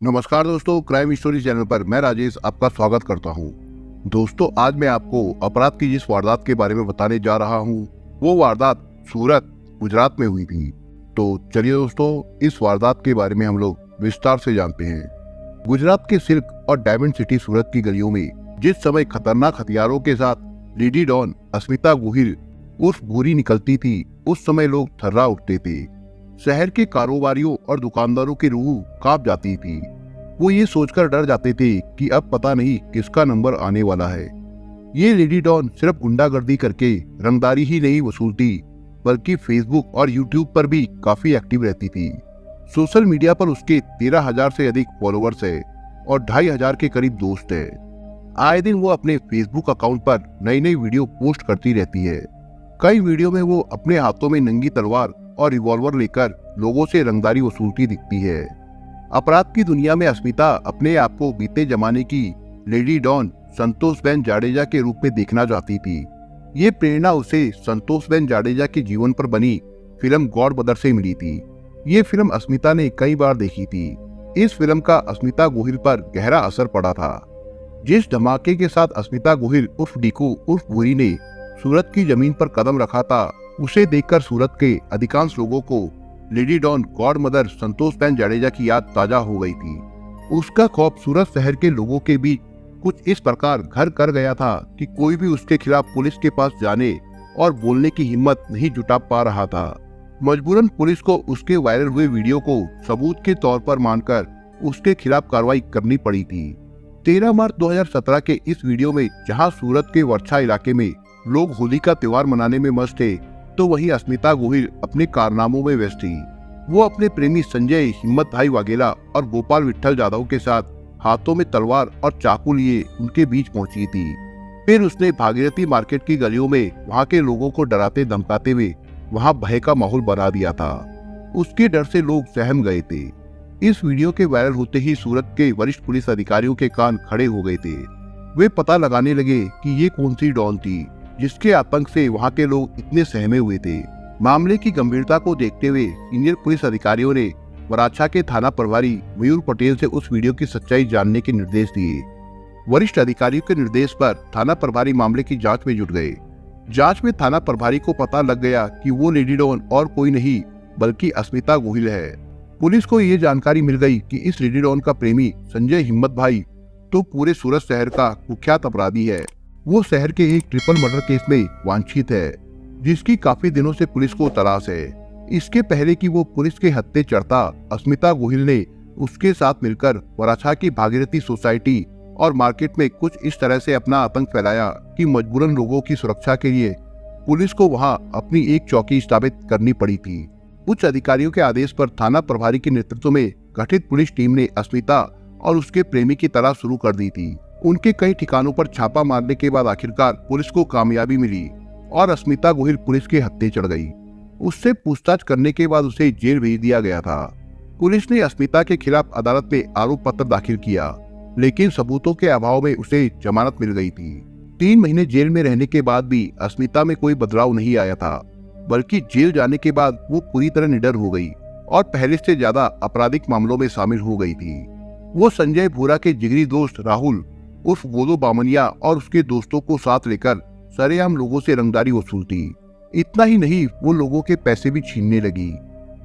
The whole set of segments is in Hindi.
नमस्कार दोस्तों, क्राइम स्टोरी चैनल पर मैं राजेश आपका स्वागत करता हूं। दोस्तों, आज मैं आपको अपराध की जिस वारदात के बारे में बताने जा रहा हूं, वो वारदात सूरत, गुजरात में हुई थी। तो चलिए दोस्तों, इस वारदात के बारे में हम लोग विस्तार से जानते हैं। गुजरात के सिल्क और डायमंड सिटी सूरत की गलियों में जिस समय खतरनाक हथियारों के साथ लेडी डॉन अस्मिता गोहिल उर्फ भूरी निकलती थी, उस समय लोग थर्रा उठते थे। शहर के कारोबारियों और दुकानदारों की रूह कांप जाती थी। वो ये सोचकर डर जाते थे कि अब पता नहीं किसका नंबर आने वाला है। ये लेडी डॉन सिर्फ गुंडागर्दी करके रंगदारी ही नहीं वसूलती, बल्कि फेसबुक और यूट्यूब पर भी काफी एक्टिव रहती थी। सोशल मीडिया पर उसके 13,000 से अधिक फॉलोअर्स है और 2,500 के करीब दोस्त है। आए दिन वो अपने फेसबुक अकाउंट पर नई नई वीडियो पोस्ट करती रहती है। कई वीडियो में वो अपने हाथों में नंगी तलवार और रिवॉल्वर लेकर लोगों से रंगदारी वसूलती दिखती है। अपराध की दुनिया में अस्मिता अपने आप को बीते जमाने की लेडी डॉन संतोषबेन जाडेजा के रूप में देखना चाहती थी। ये प्रेरणा उसे संतोषबेन जाडेजा के जीवन पर बनी फिल्म गॉडमदर से मिली थी। ये फिल्म अस्मिता ने कई बार देखी थी। इस फिल्म का अस्मिता गोहिल पर गहरा असर पड़ा था। जिस धमाके के साथ अस्मिता गोहिल उर्फ डीकू उर्फ भूरी ने सूरत की जमीन पर कदम रखा था, उसे देखकर सूरत के अधिकांश लोगों को लेडी डॉन गॉडमदर संतोषबेन जाडेजा की याद ताजा हो गई थी। उसका खौफ सूरत शहर के लोगों के बीच कुछ इस प्रकार घर कर गया था कि कोई भी उसके खिलाफ पुलिस के पास जाने और बोलने की हिम्मत नहीं जुटा पा रहा था। मजबूरन पुलिस को उसके वायरल हुए वीडियो को सबूत के तौर पर मानकर उसके खिलाफ कार्रवाई करनी पड़ी थी। 13 मार्च 2017 के इस वीडियो में जहां सूरत के वर्षा इलाके में लोग होली का त्योहार मनाने में मस्त थे, तो वहीं अस्मिता गोहिल अपने कारनामों में व्यस्त थी। वो अपने प्रेमी संजय हिम्मत भाई वाघेला और गोपाल विट्ठल जाधव के साथ हाथों में तलवार और चाकू लिए उनके बीच पहुंची थी। फिर उसने भागीरथी मार्केट की गलियों में वहां के लोगों को डराते धमकाते हुए वहां भय का माहौल बना दिया था। उसके डर से लोग सहम गए थे। इस वीडियो के वायरल होते ही सूरत के वरिष्ठ पुलिस अधिकारियों के कान खड़े हो गए थे। वे पता लगाने लगे कि ये कौन सी डॉन थी जिसके आतंक से वहां के लोग इतने सहमे हुए थे। मामले की गंभीरता को देखते हुए सीनियर पुलिस अधिकारियों ने वराछा के थाना प्रभारी मयूर पटेल से उस वीडियो की सच्चाई जानने के निर्देश दिए। वरिष्ठ अधिकारियों के निर्देश पर थाना प्रभारी मामले की जांच में जुट गए। जांच में थाना प्रभारी को पता लग गया कि वो लेडी डॉन और कोई नहीं बल्कि अस्मिता गोहिल है। पुलिस को ये जानकारी मिल गई कि इस लेडी डॉन का प्रेमी संजय हिम्मत भाई तो पूरे सूरत शहर का कुख्यात अपराधी है। वो शहर के एक ट्रिपल मर्डर केस में वांछित है, जिसकी काफी दिनों से पुलिस को तलाश है। इसके पहले कि वो पुलिस के हत्थे चढ़ता, अस्मिता गोहिल ने उसके साथ मिलकर वराछा की भागीरथी सोसाइटी और मार्केट में कुछ इस तरह से अपना आतंक फैलाया कि मजबूरन लोगों की सुरक्षा के लिए पुलिस को वहां अपनी एक चौकी स्थापित करनी पड़ी थी। उच्च अधिकारियों के आदेश पर थाना प्रभारी के नेतृत्व में गठित पुलिस टीम ने अस्मिता और उसके प्रेमी की तलाश शुरू कर दी थी। उनके कई ठिकानों पर छापा मारने के बाद आखिरकार पुलिस को कामयाबी मिली और अस्मिता गोहिल पुलिस के हत्थे चढ़ गई। उससे पूछताछ करने के बाद उसे जेल भेज दिया गया था। पुलिस ने अस्मिता के खिलाफ अदालत में आरोप पत्र दाखिल किया, लेकिन सबूतों के अभाव में उसे जमानत मिल गई थी। 3 महीने जेल में रहने के बाद भी अस्मिता में कोई बदलाव नहीं आया था, बल्कि जेल जाने के बाद वो पूरी तरह निडर हो गई और पहले से ज्यादा आपराधिक मामलों में शामिल हो गई थी। वो संजय भूरा के जिगरी दोस्त राहुल उर्फ गोलू बामनिया और उसके दोस्तों को साथ लेकर सरेआम लोगों से रंगदारी वसूलती। इतना ही नहीं, वो लोगों के पैसे भी छीनने लगी।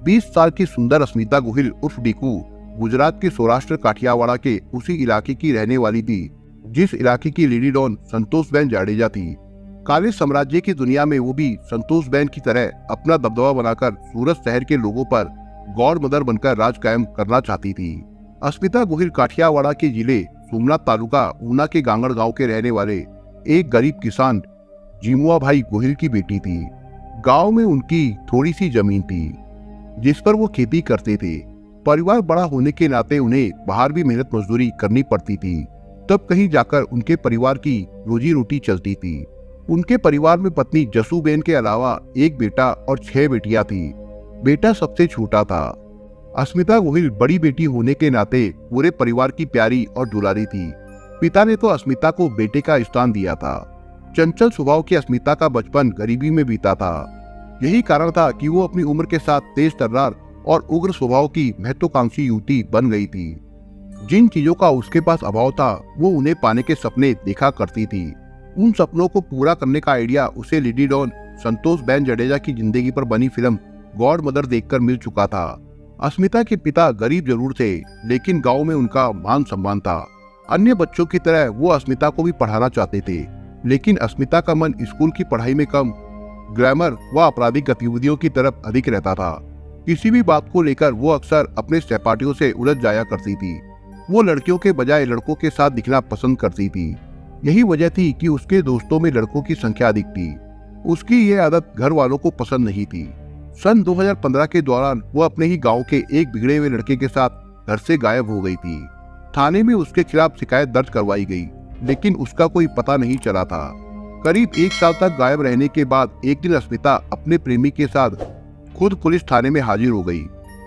20 साल की सुंदर अस्मिता गोहिल उर्फ डीकू गुजरात के सौराष्ट्र काठियावाड़ा के उसी इलाके की रहने वाली थी जिस इलाके की लेडी डॉन संतोषबेन जाडेजा थी। काले साम्राज्य की दुनिया में वो भी संतोषबेन की तरह अपना दबदबा बनाकर सूरत शहर के लोगों पर गॉडमदर बनकर राज कायम करना चाहती थी। अस्मिता गोहिल काठियावाड़ा के जिले सोमनाथ तालुका ऊना के गांगड़ गांव के रहने वाले एक गरीब किसान जीमुआ भाई गोहिल की बेटी थी। गांव में उनकी थोड़ी सी जमीन थी जिस पर वो खेती करते थे। परिवार बड़ा होने के नाते उन्हें बाहर भी मेहनत मजदूरी करनी पड़ती थी, तब कहीं जाकर उनके परिवार की रोजी रोटी चलती थी। उनके परिवार में पत्नी जसूबेन के अलावा एक बेटा और 6 बेटियां थी। बेटा सबसे छोटा था। अस्मिता गोहिल बड़ी बेटी होने के नाते पूरे परिवार की प्यारी और दुलारी थी। पिता ने तो अस्मिता को बेटे का स्थान दिया था। चंचल स्वभाव की अस्मिता का बचपन गरीबी में बीता था। यही कारण था कि वो अपनी उम्र के साथ तेज तर्रार और उग्र स्वभाव की महत्वाकांक्षी युवती बन गई थी। जिन चीजों का उसके पास अभाव था वो उन्हें पाने के सपने देखा करती थी। उन सपनों को पूरा करने का आइडिया उसे लेडी डॉन संतोष बेन जडेजा की जिंदगी पर बनी फिल्म गॉड मदर देखकर मिल चुका था। अस्मिता के पिता गरीब जरूर थे, लेकिन गांव में उनका मान सम्मान था। अन्य बच्चों की तरह वो अस्मिता को भी पढ़ाना चाहते थे, लेकिन अस्मिता का मन स्कूल की पढ़ाई में कम, ग्लैमर व आपराधिक गतिविधियों की तरफ अधिक रहता था। किसी भी बात को लेकर वो अक्सर अपने सहपाठियों से उलझ जाया करती थी। वो लड़कियों के बजाय लड़कों के साथ दिखना पसंद करती थी। यही वजह थी कि उसके दोस्तों में लड़कों की संख्या अधिक थी। उसकी ये आदत घर वालों को पसंद नहीं थी। सन 2015 के दौरान वो अपने ही गांव के एक बिगड़े हुए लड़के के साथ घर से गायब हो गई थी। थाने में उसके खिलाफ शिकायत दर्ज करवाई गई, लेकिन उसका कोई पता नहीं चला था। करीब 1 साल तक गायब रहने के बाद एक दिन अस्मिता अपने प्रेमी के साथ खुद पुलिस थाने में हाजिर हो गई।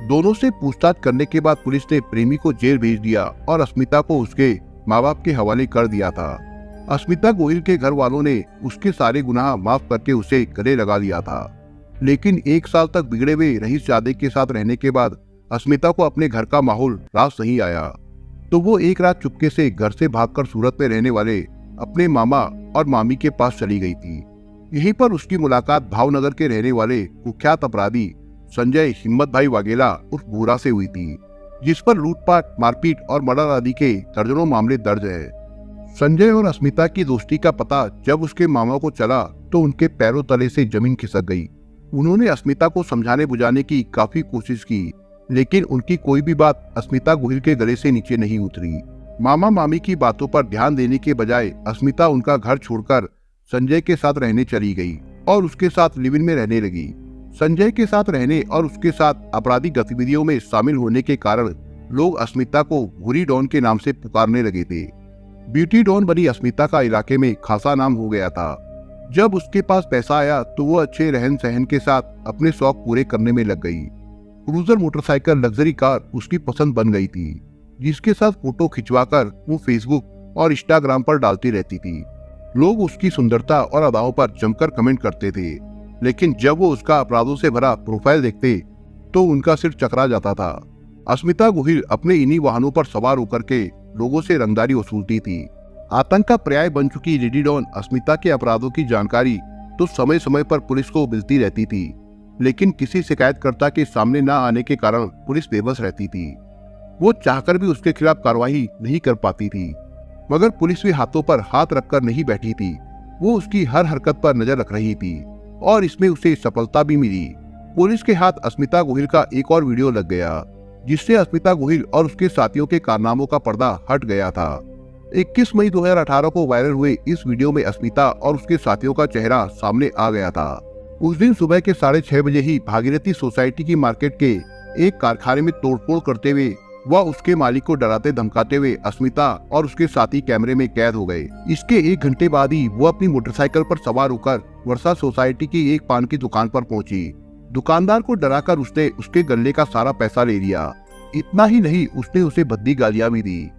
दोनों से पूछताछ करने के बाद पुलिस ने प्रेमी को जेल भेज दिया और अस्मिता को उसके माँ बाप के हवाले कर दिया था। अस्मिता गोहिल के घर वालों ने उसके सारे गुनाह माफ करके उसे गले लगा लिया था, लेकिन 1 साल तक बिगड़े हुए रईस जादे के साथ रहने के बाद अस्मिता को अपने घर का माहौल रास नहीं आया, तो वो एक रात चुपके से घर से भागकर सूरत में रहने वाले अपने मामा और मामी के पास चली गई थी। यहीं पर उसकी मुलाकात भावनगर के रहने वाले कुख्यात अपराधी संजय हिम्मत भाई वाघेला उर्फ भूरा से हुई थी, जिस पर लूटपाट, मारपीट और मर्डर आदि के दर्जनों मामले दर्ज है। संजय और अस्मिता की दोस्ती का पता जब उसके मामा को चला तो उनके पैरों तले से जमीन खिसक गई। उन्होंने अस्मिता को समझाने बुझाने की काफी कोशिश की, लेकिन उनकी कोई भी बात अस्मिता गोहिल के गले से नीचे नहीं उतरी। मामा मामी की बातों पर ध्यान देने के बजाय अस्मिता उनका घर छोड़कर संजय के साथ रहने चली गई और उसके साथ लिव इन में रहने लगी। संजय के साथ रहने और उसके साथ आपराधिक गतिविधियों में शामिल होने के कारण लोग अस्मिता को भूरी डॉन के नाम से पुकारने लगे थे। ब्यूटी डॉन बनी अस्मिता का इलाके में खासा नाम हो गया था। जब उसके पास पैसा आया तो वो अच्छे रहन सहन के साथ अपने शौक पूरे करने में लग गई। क्रूजर मोटरसाइकिल लग्जरी कार उसकी पसंद बन गई थी, जिसके साथ फोटो खिंचवाकर वो फेसबुक और इंस्टाग्राम पर डालती रहती थी। लोग उसकी सुंदरता और अदाओं पर जमकर कमेंट करते थे, लेकिन जब वो उसका अपराधों से भरा प्रोफाइल देखते तो उनका सिर चकरा जाता था। अस्मिता गोहिल अपने इन्हीं वाहनों पर सवार होकर के लोगों से रंगदारी वसूलती थी। आतंक का पर्याय बन चुकी लेडी डॉन अस्मिता के अपराधों की जानकारी तो समय समय पर पुलिस को मिलती रहती थी, लेकिन किसी शिकायतकर्ता के सामने न आने के कारण पुलिस बेबस रहती थी। वो चाहकर भी उसके खिलाफ कार्रवाई नहीं कर पाती थी, मगर पुलिस भी हाथों पर हाथ रखकर नहीं बैठी थी। वो उसकी हर हरकत पर नजर रख रही थी और इसमें उसे सफलता भी मिली। पुलिस के हाथ अस्मिता गोहिल का एक और वीडियो लग गया, जिससे अस्मिता गोहिल और उसके साथियों के कारनामों का पर्दा हट गया था। 21 मई 2018 को वायरल हुए इस वीडियो में अस्मिता और उसके साथियों का चेहरा सामने आ गया था। उस दिन सुबह के 6:30 बजे ही भागीरथी सोसाइटी की मार्केट के एक कारखाने में तोड़फोड़ करते हुए व उसके मालिक को डराते धमकाते हुए अस्मिता और उसके साथी कैमरे में कैद हो गए। इसके 1 घंटे बाद ही वो अपनी मोटरसाइकिल पर सवार होकर वर्षा सोसाइटी की एक पान की दुकान पर पहुंची। दुकानदार को डराकर उसने उसके गले का सारा पैसा ले लिया। इतना ही नहीं, उसने उसे भद्दी गालियां भी दी।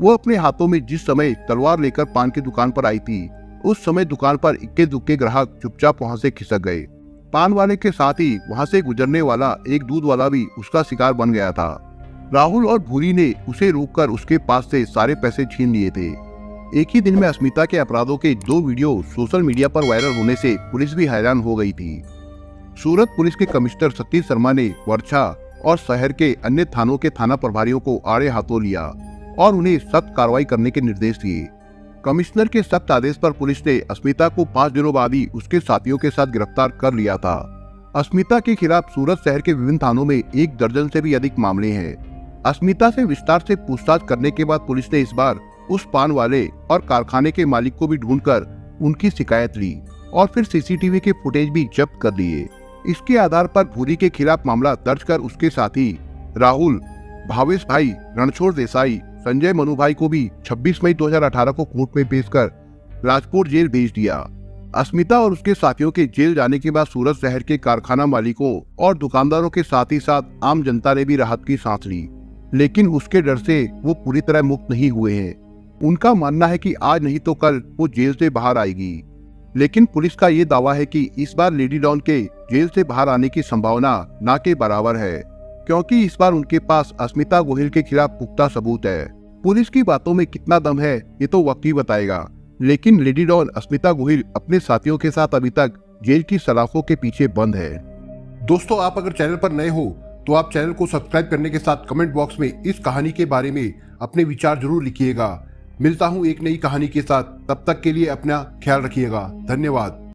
वो अपने हाथों में जिस समय तलवार लेकर पान की दुकान पर आई थी, उस समय दुकान पर इक्के दुक्के ग्राहक चुपचाप वहां से खिसक गए। पान वाले के साथ ही वहां से गुजरने वाला एक दूध वाला भी उसका शिकार बन गया था। राहुल और भूरी ने उसे रोककर उसके पास से सारे पैसे छीन लिए थे। एक ही दिन में अस्मिता के अपराधों के 2 वीडियो सोशल मीडिया पर वायरल होने से पुलिस भी हैरान हो गई थी। सूरत पुलिस के कमिश्नर सतीश शर्मा ने वर्षा और शहर के अन्य थानों के थाना प्रभारियों को आड़े हाथों लिया और उन्हें सख्त कार्रवाई करने के निर्देश दिए। कमिश्नर के सख्त आदेश पर पुलिस ने अस्मिता को 5 दिनों बाद ही उसके साथियों के साथ गिरफ्तार कर लिया था। अस्मिता के खिलाफ सूरत शहर के विभिन्न थानों में 1 दर्जन से भी अधिक मामले हैं। अस्मिता से विस्तार से पूछताछ करने के बाद पुलिस ने इस बार उस पान वाले और कारखाने के मालिक को भी ढूंढकर उनकी शिकायत ली और फिर सीसीटीवी के फुटेज भी जब्त कर लिए। इसके आधार पर भूरी के खिलाफ मामला दर्ज कर उसके साथी राहुल, भावेश भाई, रणछोड़ देसाई, संजय मनु भाई को भी 26 मई 2018 को कोर्ट में पेश कर राजपुर जेल भेज दिया। अस्मिता और उसके साथियों के जेल जाने के बाद सूरत शहर के कारखाना मालिकों और दुकानदारों के साथ ही साथ आम जनता ने भी राहत की सांस ली, लेकिन उसके डर से वो पूरी तरह मुक्त नहीं हुए हैं। उनका मानना है कि आज नहीं तो कल वो जेल से बाहर आएगी, लेकिन पुलिस का ये दावा है कि इस बार लेडी डॉन के जेल से बाहर आने की संभावना ना के बराबर है, क्योंकि इस बार उनके पास अस्मिता गोहिल के खिलाफ पुख्ता सबूत है। पुलिस की बातों में कितना दम है ये तो वक्त ही बताएगा, लेकिन लेडी डॉन अस्मिता गोहिल अपने साथियों के साथ अभी तक जेल की सलाखों के पीछे बंद है। दोस्तों, आप अगर चैनल पर नए हो तो आप चैनल को सब्सक्राइब करने के साथ कमेंट बॉक्स में इस कहानी के बारे में अपने विचार जरूर लिखिएगा। मिलता हूं एक नई कहानी के साथ, तब तक के लिए अपना ख्याल रखिएगा। धन्यवाद।